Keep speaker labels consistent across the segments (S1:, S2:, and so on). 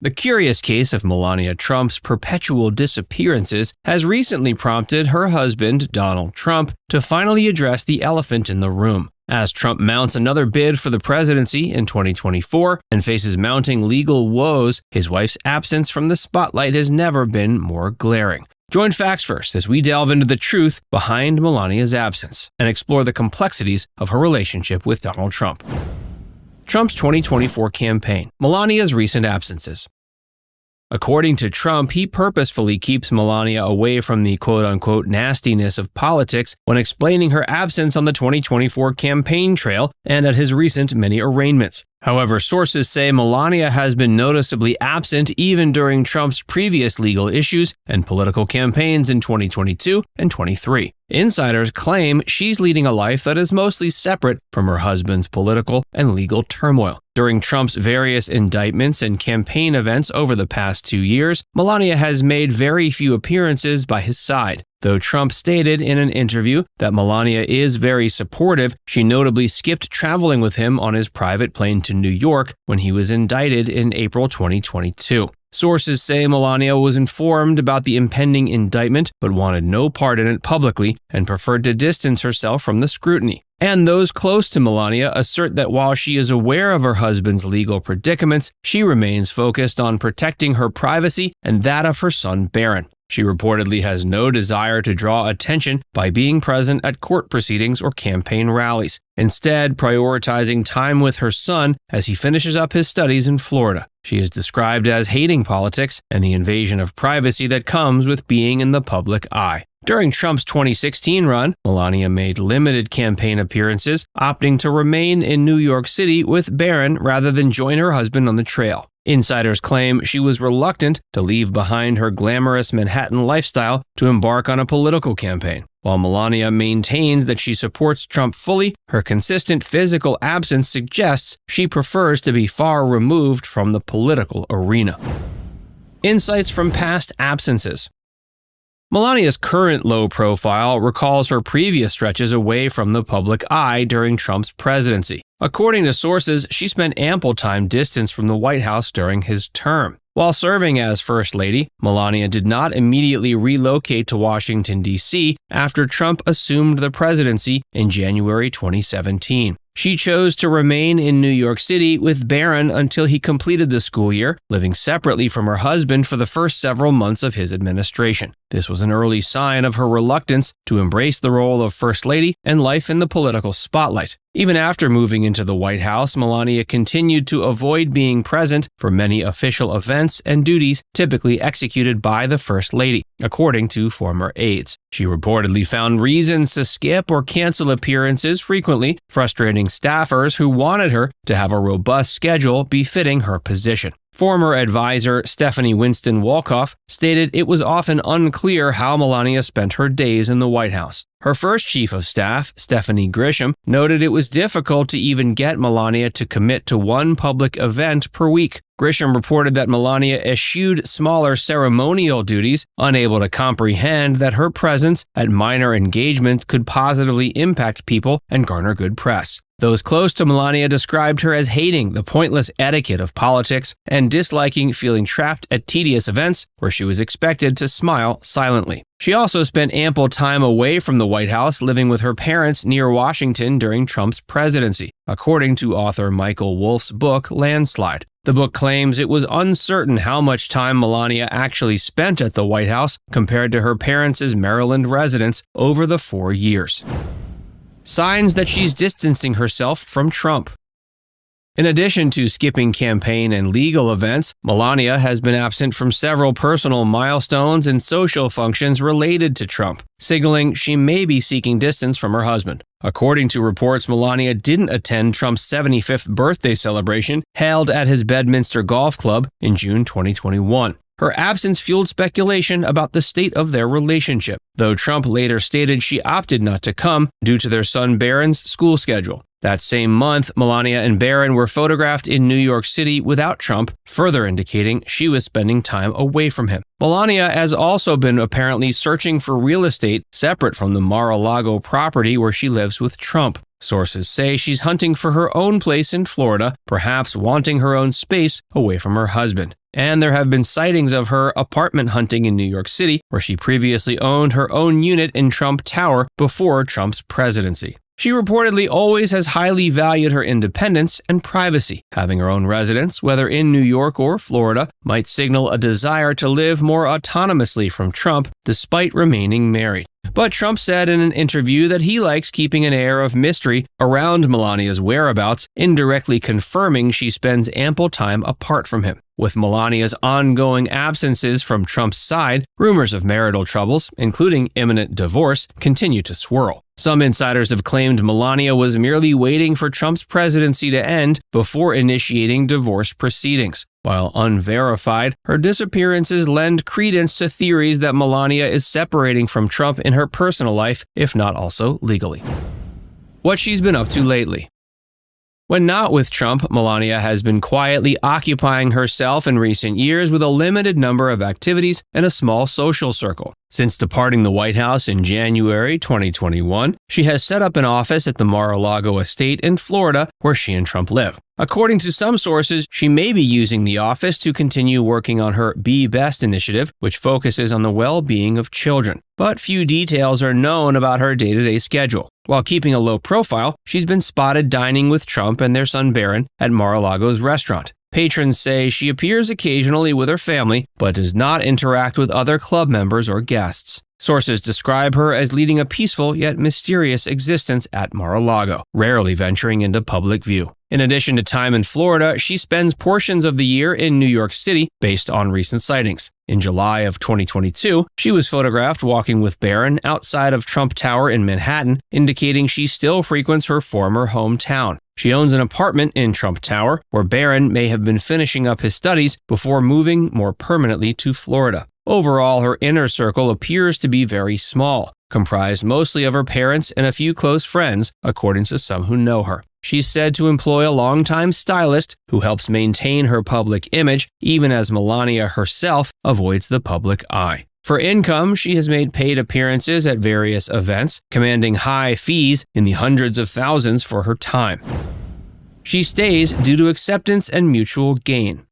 S1: The curious case of Melania Trump's perpetual disappearances has recently prompted her husband, Donald Trump, to finally address the elephant in the room. As Trump mounts another bid for the presidency in 2024 and faces mounting legal woes, his wife's absence from the spotlight has never been more glaring. Join Facts First as we delve into the truth behind Melania's absence and explore the complexities of her relationship with Donald Trump. Trump's 2024 campaign, Melania's recent absences. According to Trump, he purposefully keeps Melania away from the quote-unquote nastiness of politics when explaining her absence on the 2024 campaign trail and at his recent many arraignments. However, sources say Melania has been noticeably absent even during Trump's previous legal issues and political campaigns in 2022 and 23. Insiders claim she's leading a life that is mostly separate from her husband's political and legal turmoil. During Trump's various indictments and campaign events over the past 2 years, Melania has made very few appearances by his side. Though Trump stated in an interview that Melania is very supportive, she notably skipped traveling with him on his private plane to New York when he was indicted in April 2022. Sources say Melania was informed about the impending indictment but wanted no part in it publicly and preferred to distance herself from the scrutiny. And those close to Melania assert that while she is aware of her husband's legal predicaments, she remains focused on protecting her privacy and that of her son Barron. She reportedly has no desire to draw attention by being present at court proceedings or campaign rallies, instead prioritizing time with her son as he finishes up his studies in Florida. She is described as hating politics and the invasion of privacy that comes with being in the public eye. During Trump's 2016 run, Melania made limited campaign appearances, opting to remain in New York City with Barron rather than join her husband on the trail. Insiders claim she was reluctant to leave behind her glamorous Manhattan lifestyle to embark on a political campaign. While Melania maintains that she supports Trump fully, her consistent physical absence suggests she prefers to be far removed from the political arena. Insights from past absences. Melania's current low profile recalls her previous stretches away from the public eye during Trump's presidency. According to sources, she spent ample time distanced from the White House during his term. While serving as First Lady, Melania did not immediately relocate to Washington, D.C. after Trump assumed the presidency in January 2017. She chose to remain in New York City with Barron until he completed the school year, living separately from her husband for the first several months of his administration. This was an early sign of her reluctance to embrace the role of First Lady and life in the political spotlight. Even after moving into the White House, Melania continued to avoid being present for many official events and duties typically executed by the First Lady, according to former aides. She reportedly found reasons to skip or cancel appearances frequently, frustrating staffers who wanted her to have a robust schedule befitting her position. Former advisor Stephanie Winston Wolkoff stated it was often unclear how Melania spent her days in the White House. Her first chief of staff, Stephanie Grisham, noted it was difficult to even get Melania to commit to one public event per week. Grisham reported that Melania eschewed smaller ceremonial duties, unable to comprehend that her presence at minor engagements could positively impact people and garner good press. Those close to Melania described her as hating the pointless etiquette of politics and disliking feeling trapped at tedious events where she was expected to smile silently. She also spent ample time away from the White House, living with her parents near Washington during Trump's presidency, according to author Michael Wolff's book, Landslide. The book claims it was uncertain how much time Melania actually spent at the White House compared to her parents' Maryland residence over the 4 years. Signs that she's distancing herself from Trump. In addition to skipping campaign and legal events, Melania has been absent from several personal milestones and social functions related to Trump, signaling she may be seeking distance from her husband. According to reports, Melania didn't attend Trump's 75th birthday celebration held at his Bedminster Golf Club in June 2021. Her absence fueled speculation about the state of their relationship, though Trump later stated she opted not to come due to their son Barron's school schedule. That same month, Melania and Barron were photographed in New York City without Trump, further indicating she was spending time away from him. Melania has also been apparently searching for real estate separate from the Mar-a-Lago property where she lives with Trump. Sources say she's hunting for her own place in Florida, perhaps wanting her own space away from her husband. And there have been sightings of her apartment hunting in New York City, where she previously owned her own unit in Trump Tower before Trump's presidency. She reportedly always has highly valued her independence and privacy. Having her own residence, whether in New York or Florida, might signal a desire to live more autonomously from Trump despite remaining married. But Trump said in an interview that he likes keeping an air of mystery around Melania's whereabouts, indirectly confirming she spends ample time apart from him. With Melania's ongoing absences from Trump's side, rumors of marital troubles, including imminent divorce, continue to swirl. Some insiders have claimed Melania was merely waiting for Trump's presidency to end before initiating divorce proceedings. While unverified, her disappearances lend credence to theories that Melania is separating from Trump in her personal life, if not also legally. What she's been up to lately. When not with Trump, Melania has been quietly occupying herself in recent years with a limited number of activities and a small social circle. Since departing the White House in January 2021, she has set up an office at the Mar-a-Lago estate in Florida, where she and Trump live. According to some sources, she may be using the office to continue working on her Be Best initiative, which focuses on the well-being of children. But few details are known about her day-to-day schedule. While keeping a low profile, she's been spotted dining with Trump and their son Barron at Mar-a-Lago's restaurant. Patrons say she appears occasionally with her family, but does not interact with other club members or guests. Sources describe her as leading a peaceful yet mysterious existence at Mar-a-Lago, rarely venturing into public view. In addition to time in Florida, she spends portions of the year in New York City based on recent sightings. In July of 2022, she was photographed walking with Barron outside of Trump Tower in Manhattan, indicating she still frequents her former hometown. She owns an apartment in Trump Tower, where Barron may have been finishing up his studies before moving more permanently to Florida. Overall, her inner circle appears to be very small, comprised mostly of her parents and a few close friends, according to some who know her. She's said to employ a longtime stylist who helps maintain her public image, even as Melania herself avoids the public eye. For income, she has made paid appearances at various events, commanding high fees in the hundreds of thousands for her time. She stays due to acceptance and mutual gain.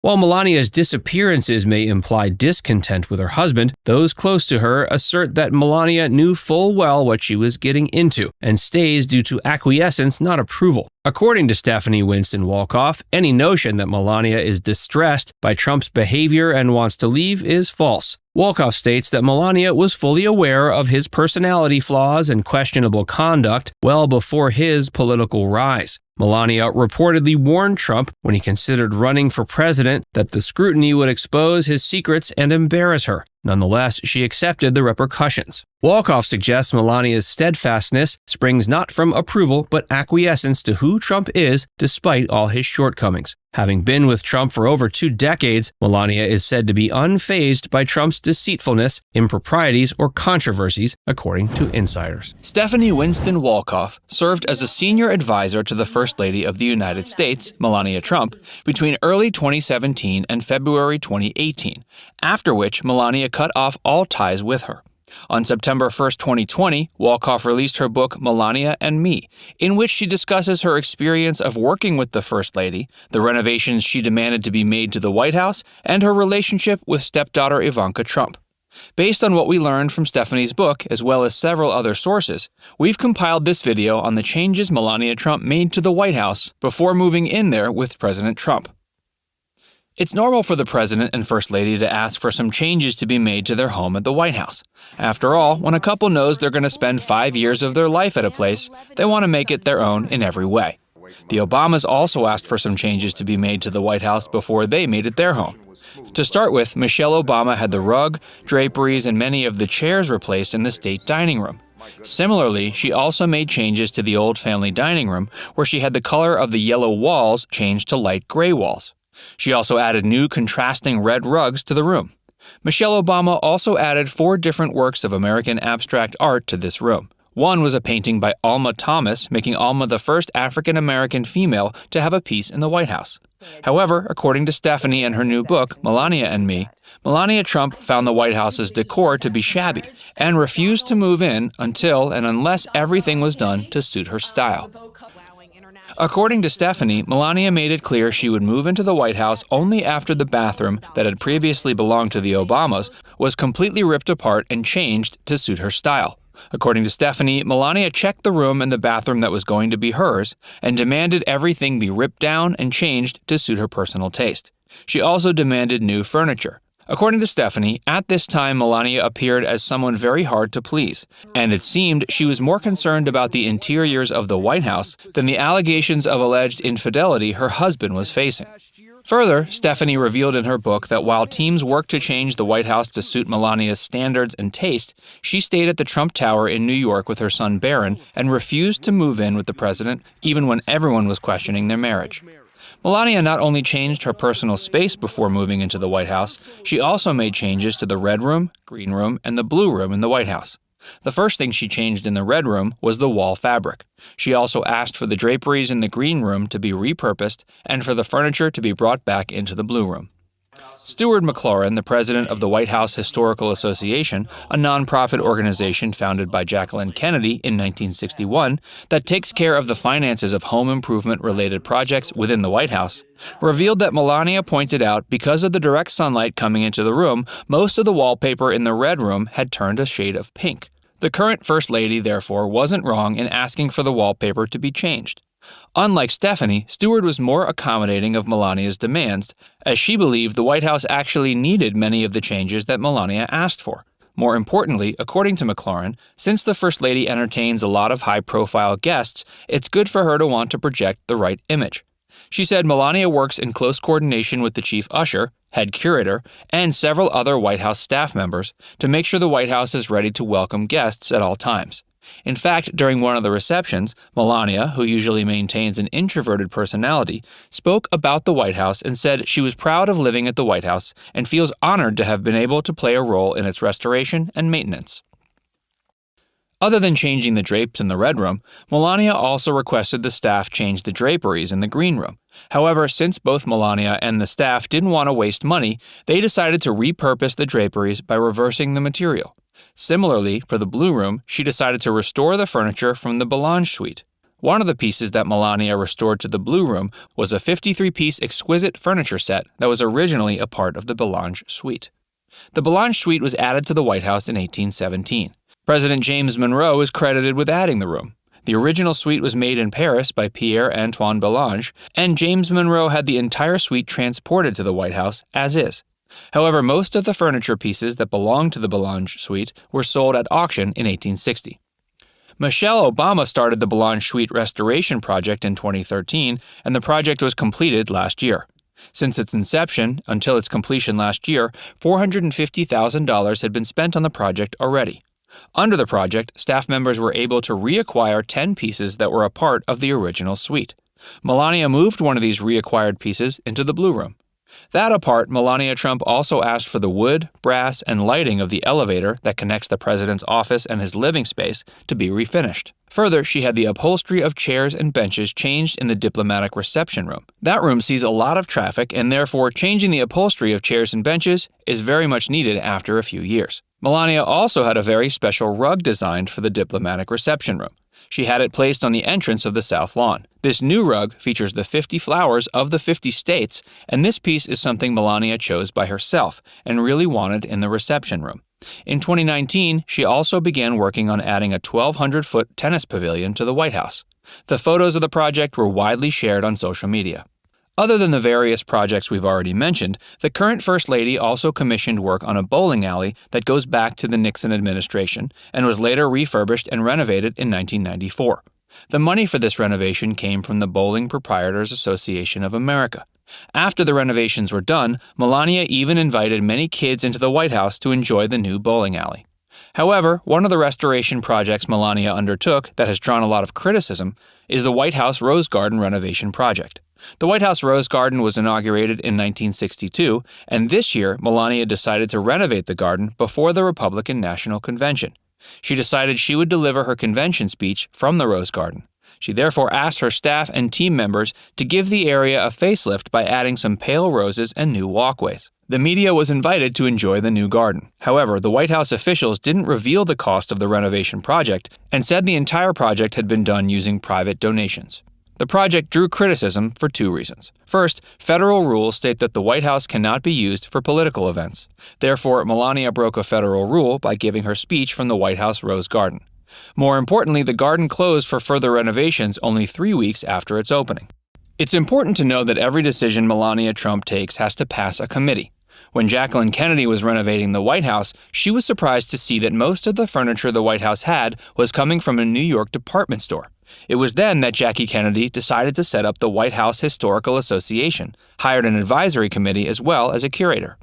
S1: While Melania's disappearances may imply discontent with her husband, those close to her assert that Melania knew full well what she was getting into and stays due to acquiescence, not approval. According to Stephanie Winston Wolkoff, any notion that Melania is distressed by Trump's behavior and wants to leave is false. Wolkoff states that Melania was fully aware of his personality flaws and questionable conduct well before his political rise. Melania reportedly warned Trump when he considered running for president that the scrutiny would expose his secrets and embarrass her. Nonetheless, she accepted the repercussions. Wolkoff suggests Melania's steadfastness springs not from approval but acquiescence to who Trump is despite all his shortcomings. Having been with Trump for over 2 decades, Melania is said to be unfazed by Trump's deceitfulness, improprieties, or controversies, according to insiders. Stephanie Winston Wolkoff served as a senior advisor to the First Lady of the United States, Melania Trump, between early 2017 and February 2018, after which Melania cut off all ties with her. On September 1, 2020, Wolkoff released her book Melania and Me, in which she discusses her experience of working with the First Lady, the renovations she demanded to be made to the White House, and her relationship with stepdaughter Ivanka Trump. Based on what we learned from Stephanie's book, as well as several other sources, we've compiled this video on the changes Melania Trump made to the White House before moving in there with President Trump. It's normal for the President and First Lady to ask for some changes to be made to their home at the White House. After all, when a couple knows they're going to spend 5 years of their life at a place, they want to make it their own in every way. The Obamas also asked for some changes to be made to the White House before they made it their home. To start with, Michelle Obama had the rug, draperies, and many of the chairs replaced in the state dining room. Similarly, she also made changes to the old family dining room, where she had the color of the yellow walls changed to light gray walls. She also added new contrasting red rugs to the room. Michelle Obama also added 4 different works of American abstract art to this room. One was a painting by Alma Thomas, making Alma the first African-American female to have a piece in the White House.
S2: However, according to Stephanie and her new book, Melania and Me, Melania Trump found the White House's decor to be shabby and refused to move in until and unless everything was done to suit her style. According to Stephanie, Melania made it clear she would move into the White House only after the bathroom that had previously belonged to the Obamas was completely ripped apart and changed to suit her style. According to Stephanie, Melania checked the room and the bathroom that was going to be hers and demanded everything be ripped down and changed to suit her personal taste. She also demanded new furniture. According to Stephanie, at this time Melania appeared as someone very hard to please, and it seemed she was more concerned about the interiors of the White House than the allegations of alleged infidelity her husband was facing. Further, Stephanie revealed in her book that while teams worked to change the White House to suit Melania's standards and taste, she stayed at the Trump Tower in New York with her son Barron and refused to move in with the president, even when everyone was questioning their marriage. Melania not only changed her personal space before moving into the White House, she also made changes to the Red Room, Green Room, and the Blue Room in the White House. The first thing she changed in the Red Room was the wall fabric. She also asked for the draperies in the Green Room to be repurposed and for the furniture to be brought back into the Blue Room. Stuart McLaurin, the president of the White House Historical Association, a nonprofit organization founded by Jacqueline Kennedy in 1961 that takes care of the finances of home improvement-related projects within the White House, revealed that Melania pointed out because of the direct sunlight coming into the room, most of the wallpaper in the Red Room had turned a shade of pink. The current First Lady, therefore, wasn't wrong in asking for the wallpaper to be changed. Unlike Stephanie, Stewart was more accommodating of Melania's demands, as she believed the White House actually needed many of the changes that Melania asked for. More importantly, according to McLaurin, since the First Lady entertains a lot of high-profile guests, it's good for her to want to project the right image. She said Melania works in close coordination with the chief usher, head curator, and several other White House staff members to make sure the White House is ready to welcome guests at all times. In fact, during one of the receptions, Melania, who usually maintains an introverted personality, spoke about the White House and said she was proud of living at the White House and feels honored to have been able to play a role in its restoration and maintenance. Other than changing the drapes in the Red Room, Melania also requested the staff change the draperies in the Green Room. However, since both Melania and the staff didn't want to waste money, they decided to repurpose the draperies by reversing the material. Similarly, for the Blue Room, she decided to restore the furniture from the Belange suite. One of the pieces that Melania restored to the Blue Room was a 53-piece exquisite furniture set that was originally a part of the Belange suite. The Belange suite was added to the White House in 1817. President James Monroe is credited with adding the room. The original suite was made in Paris by Pierre-Antoine Belange, and James Monroe had the entire suite transported to the White House as is. However, most of the furniture pieces that belonged to the Belange suite were sold at auction in 1860. Michelle Obama started the Belange suite restoration project in 2013, and the project was completed last year. Since its inception until its completion last year, $450,000 had been spent on the project already. Under the project, staff members were able to reacquire 10 pieces that were a part of the original suite. Melania moved one of these reacquired pieces into the Blue Room. That apart, Melania Trump also asked for the wood, brass, and lighting of the elevator that connects the president's office and his living space to be refinished. Further, she had the upholstery of chairs and benches changed in the diplomatic reception room. That room sees a lot of traffic, and therefore changing the upholstery of chairs and benches is very much needed after a few years. Melania also had a very special rug designed for the diplomatic reception room. She had it placed on the entrance of the South Lawn. This new rug features the 50 flowers of the 50 states, and this piece is something Melania chose by herself and really wanted in the reception room. In 2019, she also began working on adding a 1,200-foot tennis pavilion to the White House. The photos of the project were widely shared on social media. Other than the various projects we've already mentioned, the current First Lady also commissioned work on a bowling alley that goes back to the Nixon administration and was later refurbished and renovated in 1994. The money for this renovation came from the Bowling Proprietors Association of America. After the renovations were done, Melania even invited many kids into the White House to enjoy the new bowling alley. However, one of the restoration projects Melania undertook that has drawn a lot of criticism is the White House Rose Garden renovation project. The White House Rose Garden was inaugurated in 1962, and this year Melania decided to renovate the garden before the Republican National Convention. She decided she would deliver her convention speech from the Rose Garden. She therefore asked her staff and team members to give the area a facelift by adding some pale roses and new walkways. The media was invited to enjoy the new garden. However, the White House officials didn't reveal the cost of the renovation project and said the entire project had been done using private donations. The project drew criticism for two reasons. First, federal rules state that the White House cannot be used for political events. Therefore, Melania broke a federal rule by giving her speech from the White House Rose Garden. More importantly, the garden closed for further renovations only 3 weeks after its opening. It's important to know that every decision Melania Trump takes has to pass a committee. When Jacqueline Kennedy was renovating the White House, she was surprised to see that most of the furniture the White House had was coming from a New York department store. It was then that Jackie Kennedy decided to set up the White House Historical Association, hired an advisory committee as well as a curator.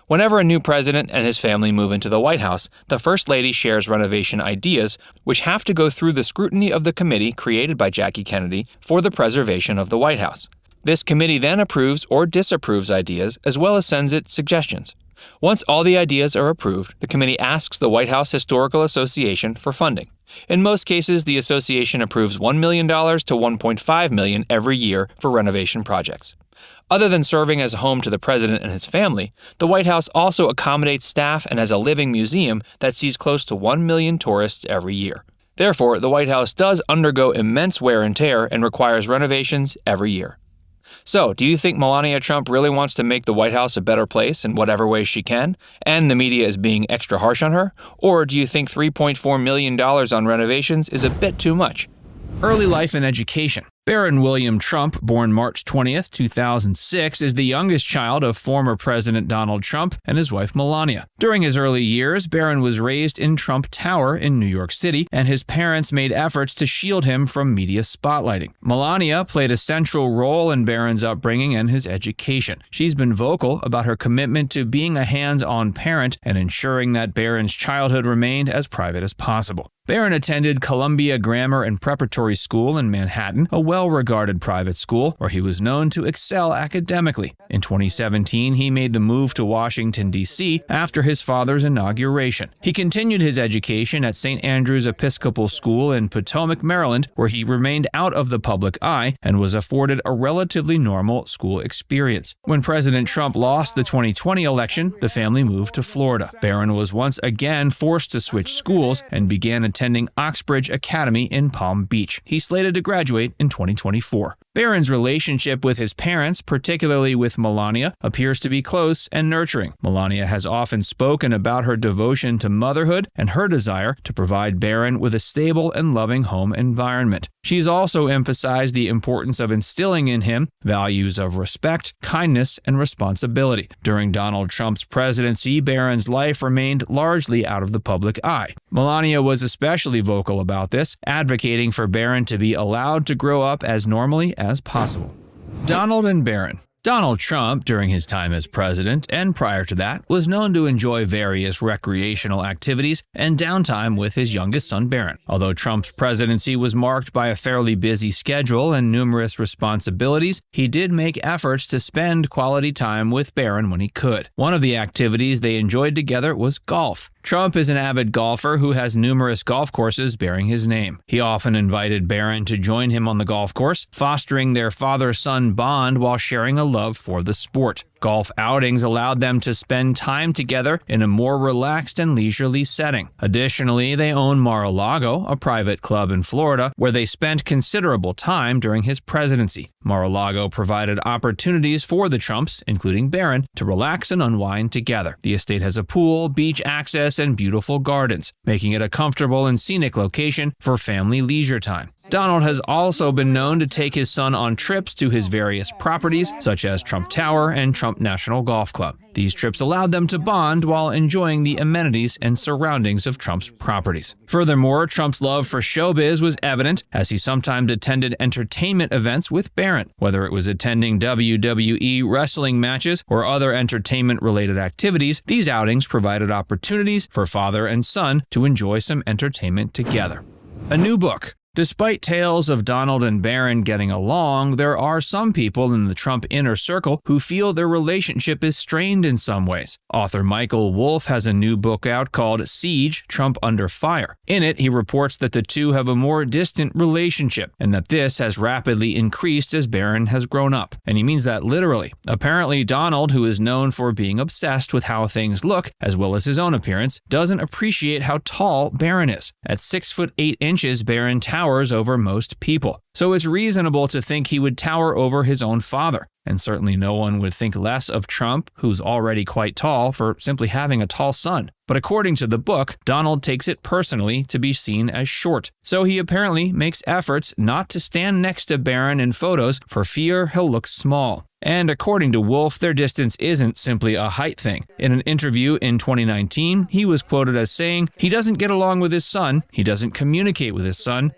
S2: Whenever a new president and his family move into the White House, the First Lady shares renovation ideas, which have to go through the scrutiny of the committee created by Jackie Kennedy for the preservation of the White House. This committee then approves or disapproves ideas, as well as sends it suggestions. Once all the ideas are approved, the committee asks the White House Historical Association for funding. In most cases, the association approves $1 million to $1.5 million every year for renovation projects. Other than serving as a home to the president and his family, the White House also accommodates staff and has a living museum that sees close to 1 million tourists every year. Therefore, the White House does undergo immense wear and tear and requires renovations every year. So, do you think Melania Trump really wants to make the White House a better place in whatever way she can, and the media is being extra harsh on her? Or do you think $3.4 million on renovations is a bit too much?
S1: Early life and education. Baron William Trump, born March 20th, 2006, is the youngest child of former President Donald Trump and his wife Melania. During his early years, Barron was raised in Trump Tower in New York City, and his parents made efforts to shield him from media spotlighting. Melania played a central role in Barron's upbringing and his education. She's been vocal about her commitment to being a hands-on parent and ensuring that Barron's childhood remained as private as possible. Barron attended Columbia Grammar and Preparatory School in Manhattan, a well-regarded private school where he was known to excel academically. In 2017, he made the move to Washington, D.C. after his father's inauguration. He continued his education at St. Andrew's Episcopal School in Potomac, Maryland, where he remained out of the public eye and was afforded a relatively normal school experience. When President Trump lost the 2020 election, the family moved to Florida. Barron was once again forced to switch schools and began attending Oxbridge Academy in Palm Beach. He's slated to graduate in 2024. Barron's relationship with his parents, particularly with Melania, appears to be close and nurturing. Melania has often spoken about her devotion to motherhood and her desire to provide Barron with a stable and loving home environment. She's also emphasized the importance of instilling in him values of respect, kindness, and responsibility. During Donald Trump's presidency, Barron's life remained largely out of the public eye. Melania was especially vocal about this, advocating for Barron to be allowed to grow up as normally as possible. Donald and Barron. Donald Trump, during his time as president and prior to that, was known to enjoy various recreational activities and downtime with his youngest son Barron. Although Trump's presidency was marked by a fairly busy schedule and numerous responsibilities, he did make efforts to spend quality time with Barron when he could. One of the activities they enjoyed together was golf. Trump is an avid golfer who has numerous golf courses bearing his name. He often invited Barron to join him on the golf course, fostering their father-son bond while sharing a love for the sport. Golf outings allowed them to spend time together in a more relaxed and leisurely setting. Additionally, they own Mar-a-Lago, a private club in Florida, where they spent considerable time during his presidency. Mar-a-Lago provided opportunities for the Trumps, including Barron, to relax and unwind together. The estate has a pool, beach access, and beautiful gardens, making it a comfortable and scenic location for family leisure time. Donald has also been known to take his son on trips to his various properties, such as Trump Tower and Trump National Golf Club. These trips allowed them to bond while enjoying the amenities and surroundings of Trump's properties. Furthermore, Trump's love for showbiz was evident as he sometimes attended entertainment events with Barron. Whether it was attending WWE wrestling matches or other entertainment-related activities, these outings provided opportunities for father and son to enjoy some entertainment together. A new book. Despite tales of Donald and Barron getting along, there are some people in the Trump inner circle who feel their relationship is strained in some ways. Author Michael Wolff has a new book out called Siege: Trump Under Fire. In it, he reports that the two have a more distant relationship and that this has rapidly increased as Barron has grown up. And he means that literally. Apparently, Donald, who is known for being obsessed with how things look, as well as his own appearance, doesn't appreciate how tall Barron is. At 6'8", Barron towers over most people. So it's reasonable to think he would tower over his own father. And certainly no one would think less of Trump, who's already quite tall, for simply having a tall son. But according to the book, Donald takes it personally to be seen as short. So he apparently makes efforts not to stand next to Barron in photos for fear he'll look small. And according to Wolff, their distance isn't simply a height thing. In an interview in 2019, he was quoted as saying, "He doesn't get along with his son, he doesn't communicate with his son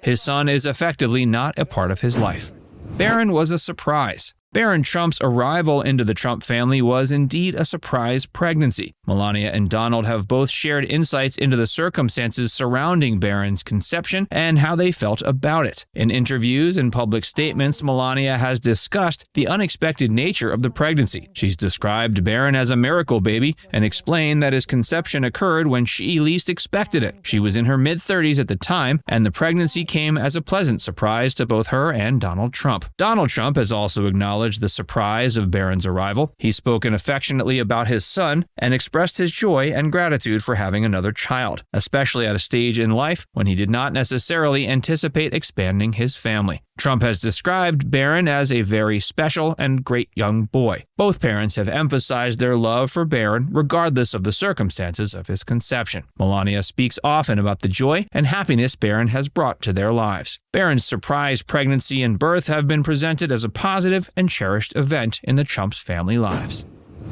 S1: is effectively not a part of his life." Barron was a surprise. Barron Trump's arrival into the Trump family was indeed a surprise pregnancy. Melania and Donald have both shared insights into the circumstances surrounding Barron's conception and how they felt about it. In interviews and public statements, Melania has discussed the unexpected nature of the pregnancy. She's described Barron as a miracle baby and explained that his conception occurred when she least expected it. She was in her mid-30s at the time, and the pregnancy came as a pleasant surprise to both her and Donald Trump. Donald Trump has also acknowledged the surprise of Barron's arrival. He's spoken affectionately about his son and expressed his joy and gratitude for having another child, especially at a stage in life when he did not necessarily anticipate expanding his family. Trump has described Barron as a very special and great young boy. Both parents have emphasized their love for Barron regardless of the circumstances of his conception. Melania speaks often about the joy and happiness Barron has brought to their lives. Barron's surprise pregnancy and birth have been presented as a positive and cherished event in the Trump's family lives.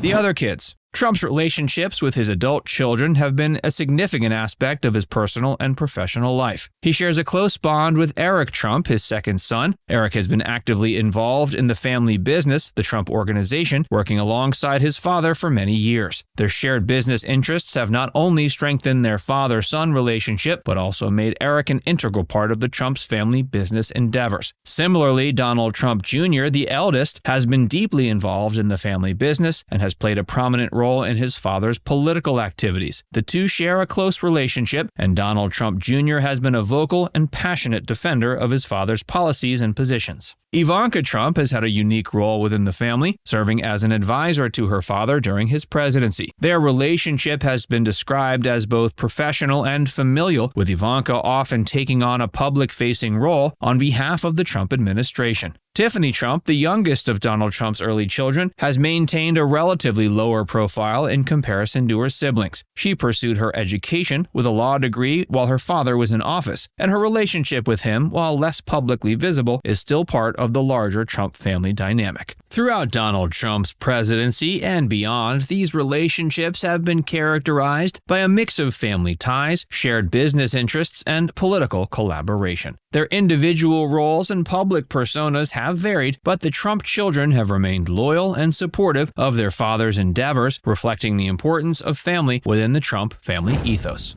S1: The other kids. Trump's relationships with his adult children have been a significant aspect of his personal and professional life. He shares a close bond with Eric Trump, his second son. Eric has been actively involved in the family business, the Trump Organization, working alongside his father for many years. Their shared business interests have not only strengthened their father-son relationship, but also made Eric an integral part of the Trump's family business endeavors. Similarly, Donald Trump Jr., the eldest, has been deeply involved in the family business and has played a prominent role in his father's political activities. The two share a close relationship, and Donald Trump Jr. has been a vocal and passionate defender of his father's policies and positions. Ivanka Trump has had a unique role within the family, serving as an advisor to her father during his presidency. Their relationship has been described as both professional and familial, with Ivanka often taking on a public-facing role on behalf of the Trump administration. Tiffany Trump, the youngest of Donald Trump's early children, has maintained a relatively lower profile in comparison to her siblings. She pursued her education with a law degree while her father was in office, and her relationship with him, while less publicly visible, is still part of the larger Trump family dynamic. Throughout Donald Trump's presidency and beyond, these relationships have been characterized by a mix of family ties, shared business interests, and political collaboration. Their individual roles and public personas have varied, but the Trump children have remained loyal and supportive of their father's endeavors, reflecting the importance of family within the Trump family ethos.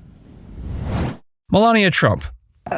S1: Melania Trump.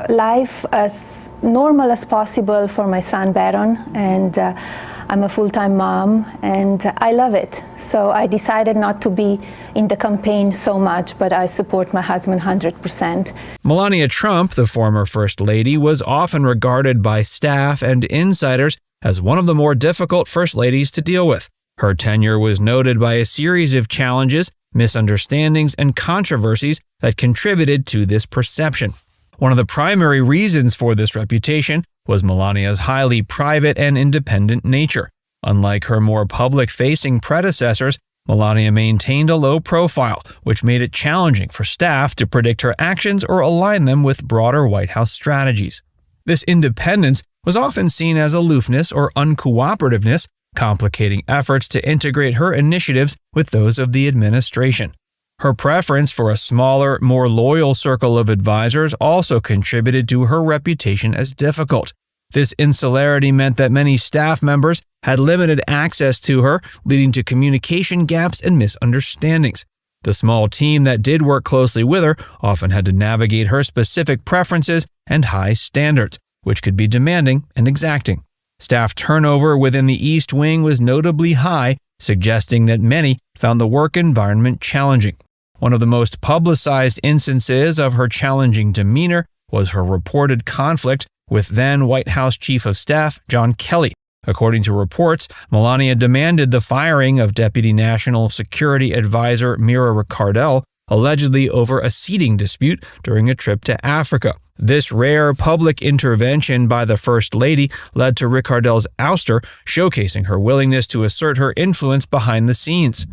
S3: Life as normal as possible for my son Barron, and I'm a full-time mom and I love it. So I decided not to be in the campaign so much, but I support my husband 100%.
S1: Melania Trump, the former First Lady, was often regarded by staff and insiders as one of the more difficult First Ladies to deal with. Her tenure was noted by a series of challenges, misunderstandings, and controversies that contributed to this perception. One of the primary reasons for this reputation was Melania's highly private and independent nature. Unlike her more public-facing predecessors, Melania maintained a low profile, which made it challenging for staff to predict her actions or align them with broader White House strategies. This independence was often seen as aloofness or uncooperativeness, complicating efforts to integrate her initiatives with those of the administration. Her preference for a smaller, more loyal circle of advisors also contributed to her reputation as difficult. This insularity meant that many staff members had limited access to her, leading to communication gaps and misunderstandings.
S2: The small team that did work closely with her often had to navigate her specific preferences and high standards, which could be demanding and exacting. Staff turnover within the East Wing was notably high, suggesting that many found the work environment challenging. One of the most publicized instances of her challenging demeanor was her reported conflict with then White House Chief of Staff John Kelly. According to reports, Melania demanded the firing of Deputy National Security Advisor Mira Ricardel, allegedly over a seating dispute during a trip to Africa. This rare public intervention by the First Lady led to Ricardel's ouster, showcasing her willingness to assert her influence behind the scenes.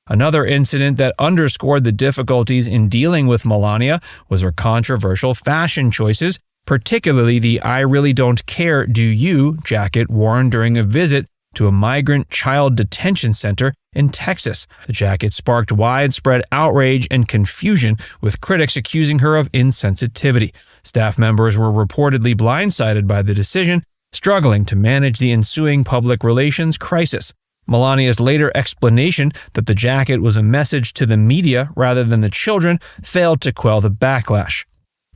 S2: Another incident that underscored the difficulties in dealing with Melania was her controversial fashion choices, particularly the "I really don't care, do you" jacket worn during a visit to a migrant child detention center in Texas. The jacket sparked widespread outrage and confusion, with critics accusing her of insensitivity. Staff members were reportedly blindsided by the decision, struggling to manage the ensuing public relations crisis. Melania's later explanation that the jacket was a message to the media rather than the children failed to quell the backlash.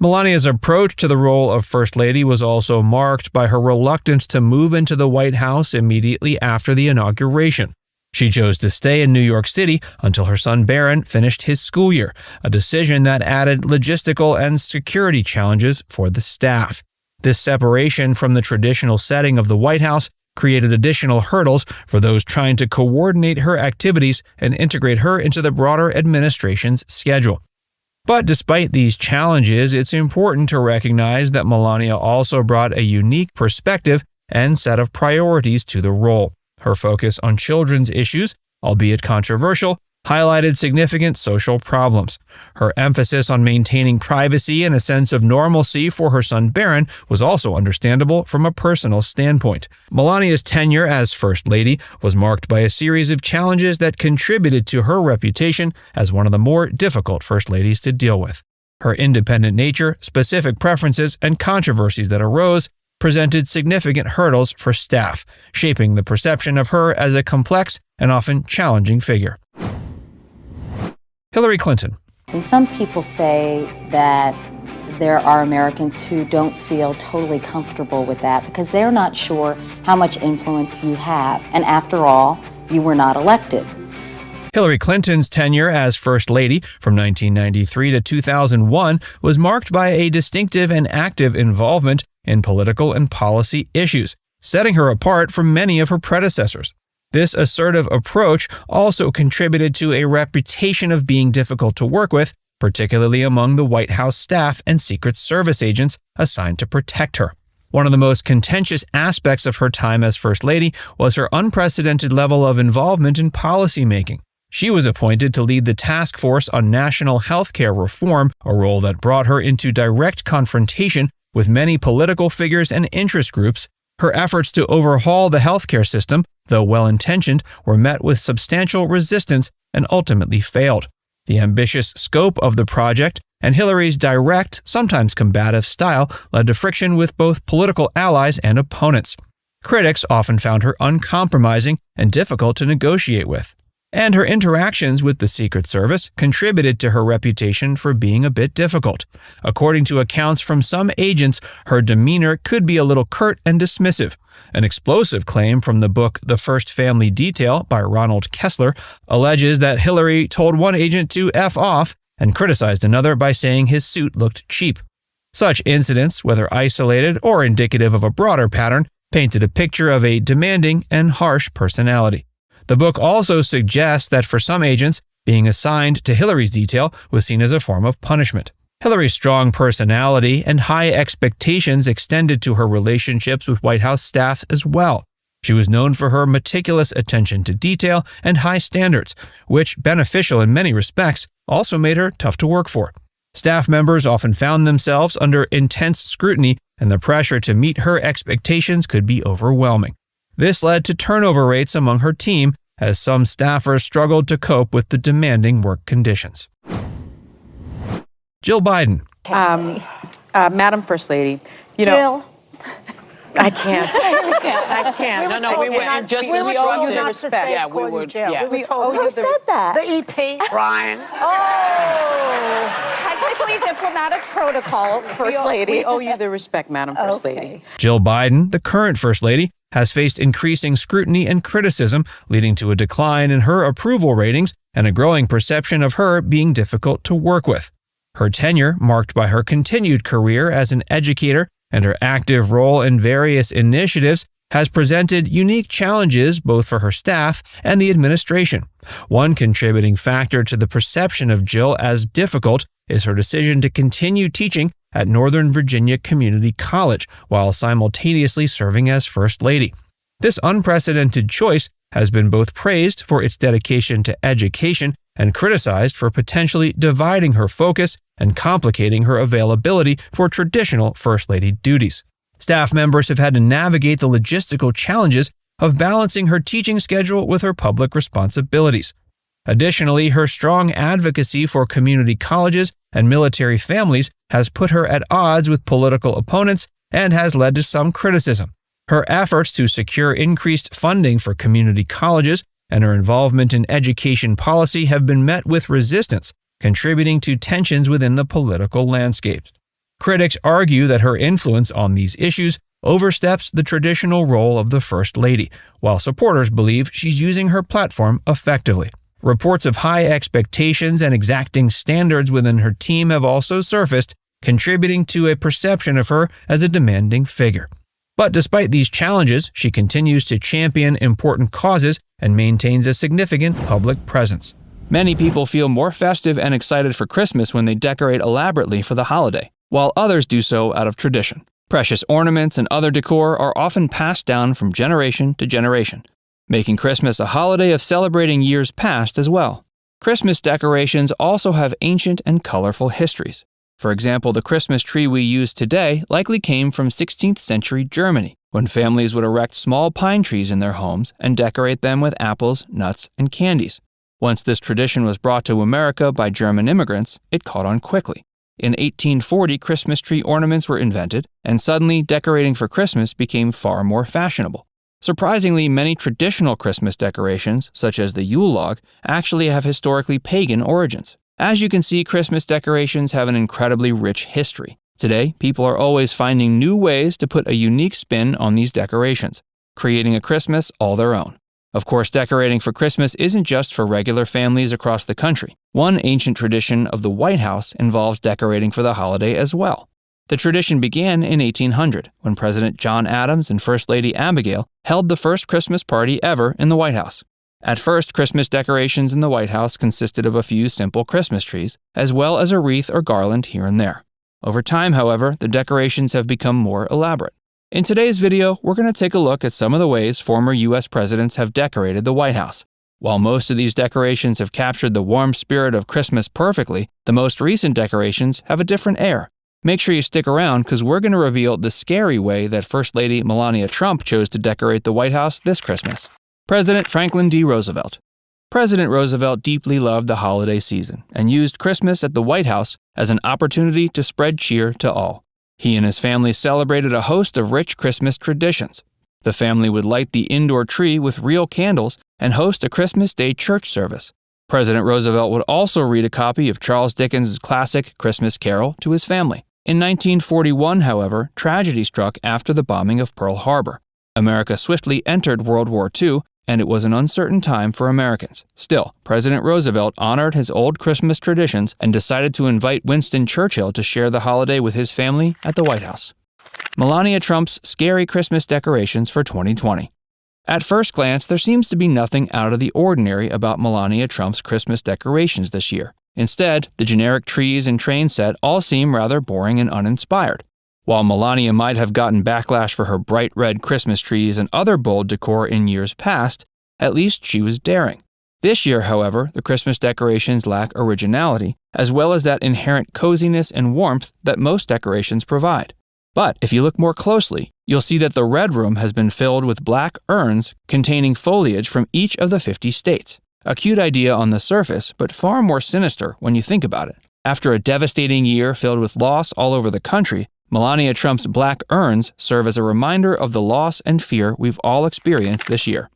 S2: Melania's approach to the role of First Lady was also marked by her reluctance to move into the White House immediately after the inauguration. She chose to stay in New York City until her son Barron finished his school year, a decision that added logistical and security challenges for the staff. This separation from the traditional setting of the White House created additional hurdles for those trying to coordinate her activities and integrate her into the broader administration's schedule. But despite these challenges, it's important to recognize that Melania also brought a unique perspective and set of priorities to the role. Her focus on children's issues, albeit controversial, highlighted significant social problems. Her emphasis on maintaining privacy and a sense of normalcy for her son Barron was also understandable from a personal standpoint. Melania's tenure as First Lady was marked by a series of challenges that contributed to her reputation as one of the more difficult First Ladies to deal with. Her independent nature, specific preferences, and controversies that arose presented significant hurdles for staff, shaping the perception of her as a complex and often challenging figure. Hillary Clinton.
S4: And some people say that there are Americans who don't feel totally comfortable with that because they're not sure how much influence you have. And after all, you were not elected.
S2: Hillary Clinton's tenure as First Lady from 1993 to 2001 was marked by a distinctive and active involvement in political and policy issues, setting her apart from many of her predecessors. This assertive approach also contributed to a reputation of being difficult to work with, particularly among the White House staff and Secret Service agents assigned to protect her. One of the most contentious aspects of her time as First Lady was her unprecedented level of involvement in policymaking. She was appointed to lead the Task Force on National Health Care Reform, a role that brought her into direct confrontation with many political figures and interest groups. Her efforts to overhaul the healthcare system, though well-intentioned, were met with substantial resistance and ultimately failed. The ambitious scope of the project and Hillary's direct, sometimes combative style led to friction with both political allies and opponents. Critics often found her uncompromising and difficult to negotiate with. And her interactions with the Secret Service contributed to her reputation for being a bit difficult. According to accounts from some agents, her demeanor could be a little curt and dismissive. An explosive claim from the book The First Family Detail by Ronald Kessler alleges that Hillary told one agent to F off and criticized another by saying his suit looked cheap. Such incidents, whether isolated or indicative of a broader pattern, painted a picture of a demanding and harsh personality. The book also suggests that for some agents, being assigned to Hillary's detail was seen as a form of punishment. Hillary's strong personality and high expectations extended to her relationships with White House staff as well. She was known for her meticulous attention to detail and high standards, which, beneficial in many respects, also made her tough to work for. Staff members often found themselves under intense scrutiny, and the pressure to meet her expectations could be overwhelming. This led to turnover rates among her team, as some staffers struggled to cope with the demanding work conditions. Jill Biden.
S5: Madam First Lady, you know, I can't. I can't.
S6: No, we wouldn't. Just
S5: we owe you the
S6: respect.
S5: Yeah, we would. Yeah.
S6: We
S5: told you
S6: who said that?
S5: The EP, Brian.
S6: Oh.
S7: Technically diplomatic protocol, First Lady.
S5: We owe you the respect, Madam First Lady.
S1: Jill Biden, the current First Lady, has faced increasing scrutiny and criticism, leading to a decline in her approval ratings and a growing perception of her being difficult to work with. Her tenure, marked by her continued career as an educator and her active role in various initiatives, has presented unique challenges both for her staff and the administration. One contributing factor to the perception of Jill as difficult is her decision to continue teaching at Northern Virginia Community College while simultaneously serving as First Lady. This unprecedented choice has been both praised for its dedication to education and criticized for potentially dividing her focus and complicating her availability for traditional First Lady duties. Staff members have had to navigate the logistical challenges of balancing her teaching schedule with her public responsibilities. Additionally, her strong advocacy for community colleges and military families has put her at odds with political opponents and has led to some criticism. Her efforts to secure increased funding for community colleges and her involvement in education policy have been met with resistance, contributing to tensions within the political landscape. Critics argue that her influence on these issues oversteps the traditional role of the First Lady, while supporters believe she's using her platform effectively. Reports of high expectations and exacting standards within her team have also surfaced, contributing to a perception of her as a demanding figure. But despite these challenges, she continues to champion important causes and maintains a significant public presence.
S2: Many people feel more festive and excited for Christmas when they decorate elaborately for the holiday, while others do so out of tradition. Precious ornaments and other decor are often passed down from generation to generation, making Christmas a holiday of celebrating years past as well. Christmas decorations also have ancient and colorful histories. For example, the Christmas tree we use today likely came from 16th century Germany, when families would erect small pine trees in their homes and decorate them with apples, nuts, and candies. Once this tradition was brought to America by German immigrants, it caught on quickly. In 1840, Christmas tree ornaments were invented, and suddenly decorating for Christmas became far more fashionable. Surprisingly, many traditional Christmas decorations, such as the Yule log, actually have historically pagan origins. As you can see, Christmas decorations have an incredibly rich history. Today, people are always finding new ways to put a unique spin on these decorations, creating a Christmas all their own. Of course, decorating for Christmas isn't just for regular families across the country. One ancient tradition of the White House involves decorating for the holiday as well. The tradition began in 1800, when President John Adams and First Lady Abigail held the first Christmas party ever in the White House. At first, Christmas decorations in the White House consisted of a few simple Christmas trees, as well as a wreath or garland here and there. Over time, however, the decorations have become more elaborate. In today's video, we're going to take a look at some of the ways former U.S. presidents have decorated the White House. While most of these decorations have captured the warm spirit of Christmas perfectly, the most recent decorations have a different air. Make sure you stick around because we're going to reveal the scary way that First Lady Melania Trump chose to decorate the White House this Christmas. President Franklin D. Roosevelt. President Roosevelt deeply loved the holiday season and used Christmas at the White House as an opportunity to spread cheer to all. He and his family celebrated a host of rich Christmas traditions. The family would light the indoor tree with real candles and host a Christmas Day church service. President Roosevelt would also read a copy of Charles Dickens' classic Christmas Carol to his family. In 1941, however, tragedy struck after the bombing of Pearl Harbor. America swiftly entered World War II, and it was an uncertain time for Americans. Still, President Roosevelt honored his old Christmas traditions and decided to invite Winston Churchill to share the holiday with his family at the White House. Melania Trump's scary Christmas decorations for 2020. At first glance, there seems to be nothing out of the ordinary about Melania Trump's Christmas decorations this year. Instead, the generic trees and train set all seem rather boring and uninspired. While Melania might have gotten backlash for her bright red Christmas trees and other bold decor in years past, at least she was daring. This year, however, the Christmas decorations lack originality, as well as that inherent coziness and warmth that most decorations provide. But if you look more closely, you'll see that the Red Room has been filled with black urns containing foliage from each of the 50 states. A cute idea on the surface, but far more sinister when you think about it. After a devastating year filled with loss all over the country, Melania Trump's black urns serve as a reminder of the loss and fear we've all experienced this year.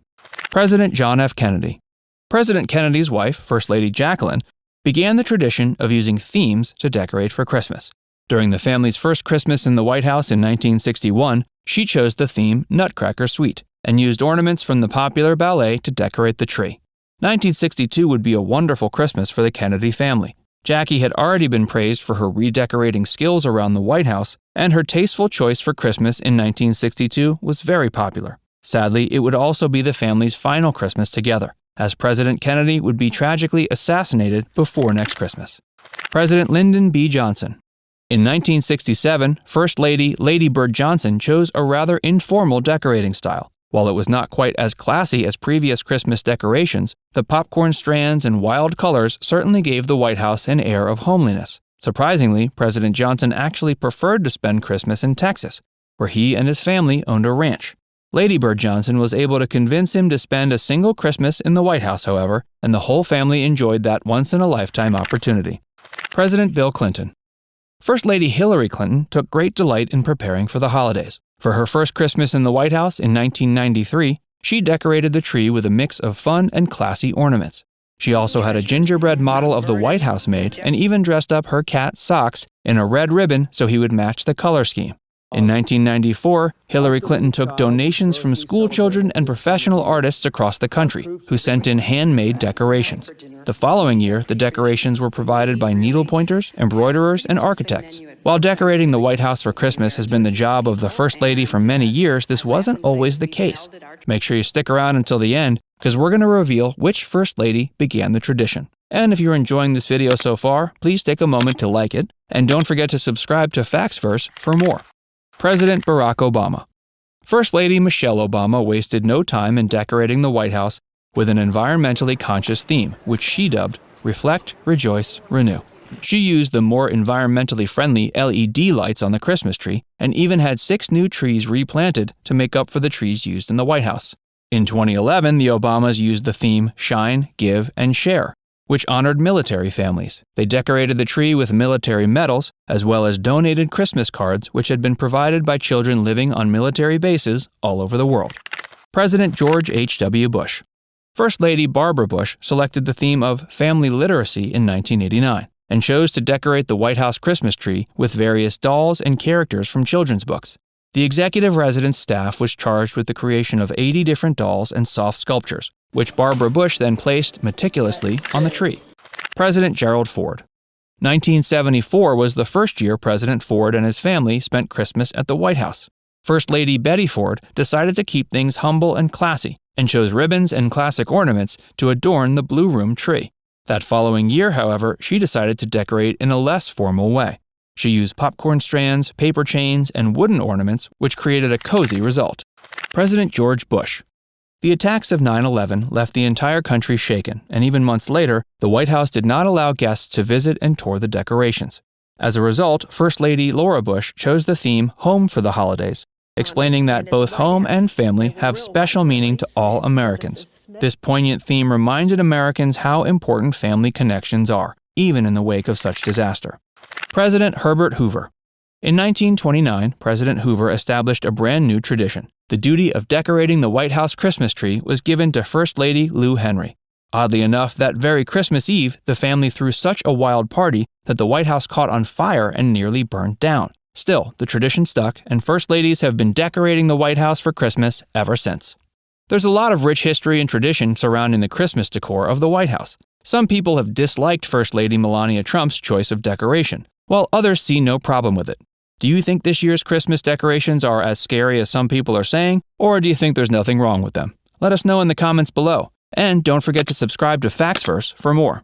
S2: President John F. Kennedy. President Kennedy's wife, First Lady Jacqueline, began the tradition of using themes to decorate for Christmas. During the family's first Christmas in the White House in 1961, she chose the theme Nutcracker Suite and used ornaments from the popular ballet to decorate the tree. 1962 would be a wonderful Christmas for the Kennedy family. Jackie had already been praised for her redecorating skills around the White House, and her tasteful choice for Christmas in 1962 was very popular. Sadly, it would also be the family's final Christmas together, as President Kennedy would be tragically assassinated before next Christmas. President Lyndon B Johnson. In 1967, First Lady Lady Bird Johnson chose a rather informal decorating style. While it was not quite as classy as previous Christmas decorations, the popcorn strands and wild colors certainly gave the White House an air of homeliness. Surprisingly, President Johnson actually preferred to spend Christmas in Texas, where he and his family owned a ranch. Lady Bird Johnson was able to convince him to spend a single Christmas in the White House, however, and the whole family enjoyed that once-in-a-lifetime opportunity. President Bill Clinton. First Lady Hillary Clinton took great delight in preparing for the holidays. For her first Christmas in the White House in 1993, she decorated the tree with a mix of fun and classy ornaments. She also had a gingerbread model of the White House made and even dressed up her cat Socks in a red ribbon so he would match the color scheme. In 1994, Hillary Clinton took donations from school children and professional artists across the country who sent in handmade decorations. The following year, the decorations were provided by needlepointers, embroiderers, and architects. While decorating the White House for Christmas has been the job of the First Lady for many years, this wasn't always the case. Make sure you stick around until the end, because we're going to reveal which First Lady began the tradition. And if you're enjoying this video so far, please take a moment to like it, and don't forget to subscribe to FactsVerse for more. President Barack Obama. First Lady Michelle Obama wasted no time in decorating the White House with an environmentally conscious theme, which she dubbed Reflect, Rejoice, Renew. She used the more environmentally friendly LED lights on the Christmas tree and even had 6 new trees replanted to make up for the trees used in the White House. In 2011, the Obamas used the theme Shine, Give, and Share, which honored military families. They decorated the tree with military medals, as well as donated Christmas cards which had been provided by children living on military bases all over the world. President George H.W. Bush. First Lady Barbara Bush selected the theme of family literacy in 1989 and chose to decorate the White House Christmas tree with various dolls and characters from children's books. The executive residence staff was charged with the creation of 80 different dolls and soft sculptures, which Barbara Bush then placed meticulously on the tree. President Gerald Ford. 1974 was the first year President Ford and his family spent Christmas at the White House. First Lady Betty Ford decided to keep things humble and classy and chose ribbons and classic ornaments to adorn the Blue Room tree. That following year, however, she decided to decorate in a less formal way. She used popcorn strands, paper chains, and wooden ornaments, which created a cozy result. President George Bush. The attacks of 9/11 left the entire country shaken, and even months later, the White House did not allow guests to visit and tour the decorations. As a result, First Lady Laura Bush chose the theme Home for the Holidays, explaining that both home and family have special meaning to all Americans. This poignant theme reminded Americans how important family connections are, even in the wake of such disaster. President Herbert Hoover. In 1929, President Hoover established a brand new tradition. The duty of decorating the White House Christmas tree was given to First Lady Lou Henry. Oddly enough, that very Christmas Eve, the family threw such a wild party that the White House caught on fire and nearly burned down. Still, the tradition stuck, and First Ladies have been decorating the White House for Christmas ever since. There's a lot of rich history and tradition surrounding the Christmas decor of the White House. Some people have disliked First Lady Melania Trump's choice of decoration, while others see no problem with it. Do you think this year's Christmas decorations are as scary as some people are saying, or do you think there's nothing wrong with them? Let us know in the comments below, and don't forget to subscribe to FactsVerse for more.